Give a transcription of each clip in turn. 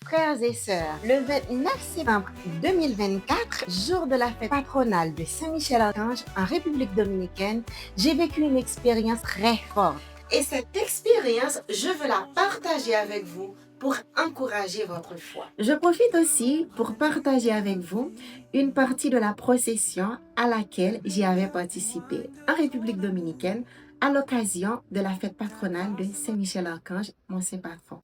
Frères et sœurs, le 29 septembre 2024, jour de la fête patronale de Saint-Michel-Archange en République dominicaine, j'ai vécu une expérience très forte. Et cette expérience, je veux la partager avec vous pour encourager votre foi. Je profite aussi pour partager avec vous une partie de la procession à laquelle j'y avais participé en République dominicaine à l'occasion de la fête patronale de Saint-Michel-Archange, mon saint patron.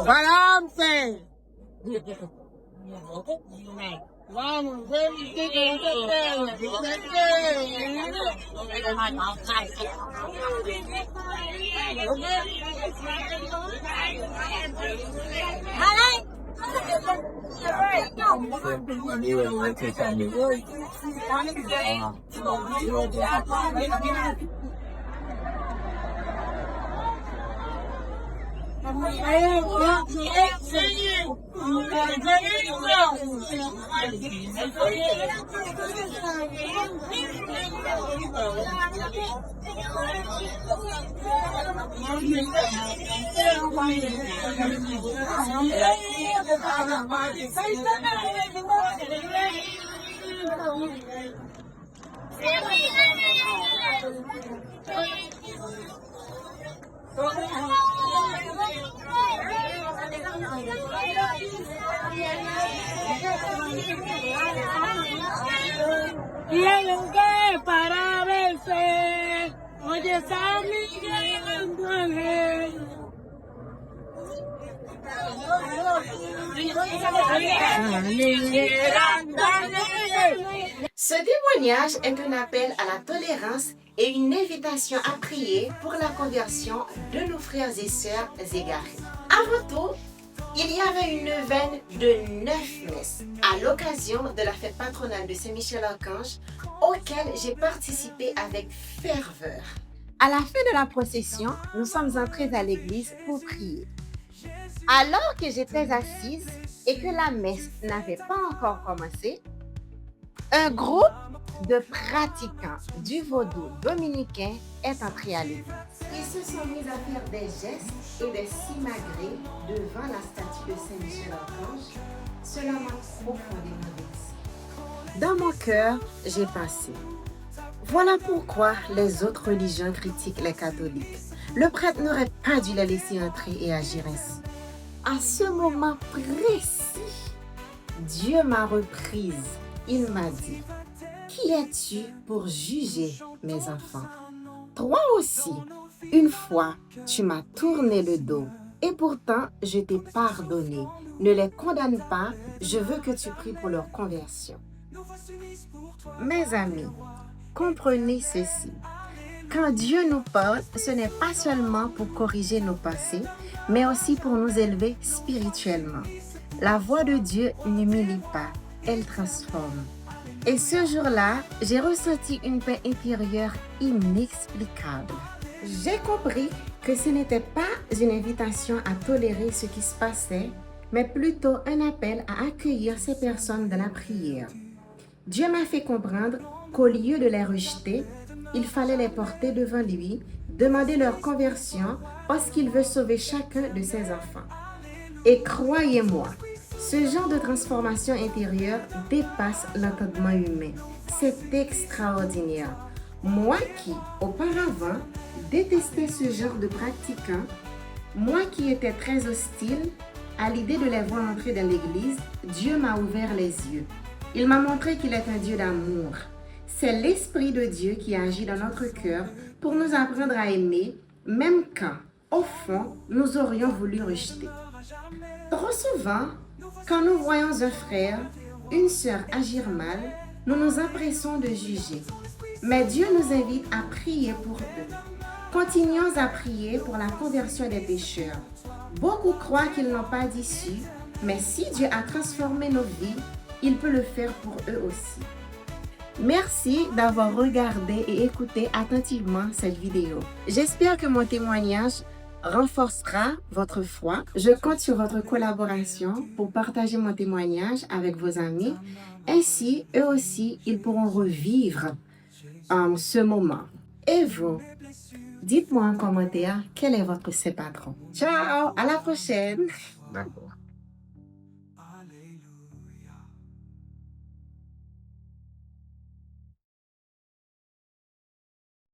¡Balance! Vamos, tienen que para verse. Oye, San Miguel, Ce témoignage est un appel à la tolérance et une invitation à prier pour la conversion de nos frères et sœurs égarés. Avant tout, il y avait une neuvaine de 9 messes à l'occasion de la fête patronale de Saint-Michel-Archange auquel j'ai participé avec ferveur. À la fin de la procession, nous sommes entrés à l'église pour prier. Alors que j'étais assise et que la messe n'avait pas encore commencé, un groupe de pratiquants du vaudou dominicain est entré à l'église. Ils se sont mis à faire des gestes et des simagrées devant la statue de Saint-Michel-Archange. Cela m'a profondément vexée. Dans mon cœur, j'ai pensé, Voilà pourquoi les autres religions critiquent les catholiques. Le prêtre n'aurait pas dû les laisser entrer et agir ainsi. À ce moment précis, Dieu m'a reprise. Il m'a dit, « Qui es-tu pour juger mes enfants? Toi aussi, une fois, tu m'as tourné le dos. Et pourtant, je t'ai pardonné. Ne les condamne pas, je veux que tu pries pour leur conversion. » Mes amis, comprenez ceci. Quand Dieu nous parle, ce n'est pas seulement pour corriger nos passés, mais aussi pour nous élever spirituellement. La voix de Dieu n'humilie pas, elle transforme. Et ce jour-là, j'ai ressenti une paix intérieure inexplicable. J'ai compris que ce n'était pas une invitation à tolérer ce qui se passait, mais plutôt un appel à accueillir ces personnes dans la prière. Dieu m'a fait comprendre qu'au lieu de les rejeter, il fallait les porter devant lui, demander leur conversion parce qu'il veut sauver chacun de ses enfants. Et croyez-moi, ce genre de transformation intérieure dépasse l'entendement humain. C'est extraordinaire. Moi qui, auparavant, détestais ce genre de pratiquants, moi qui étais très hostile à l'idée de les voir entrer dans l'église, Dieu m'a ouvert les yeux. Il m'a montré qu'il est un Dieu d'amour. C'est l'Esprit de Dieu qui agit dans notre cœur pour nous apprendre à aimer, même quand, au fond, nous aurions voulu rejeter. Trop souvent, quand nous voyons un frère, une sœur agir mal, nous nous empressons de juger. Mais Dieu nous invite à prier pour eux. Continuons à prier pour la conversion des pécheurs. Beaucoup croient qu'ils n'ont pas d'issue, mais si Dieu a transformé nos vies, il peut le faire pour eux aussi. Merci d'avoir regardé et écouté attentivement cette vidéo. J'espère que mon témoignage renforcera votre foi. Je compte sur votre collaboration pour partager mon témoignage avec vos amis. Ainsi, eux aussi, ils pourront revivre ce moment. Et vous, dites-moi en commentaire quel est votre Saint patron. Ciao, à la prochaine. D'accord.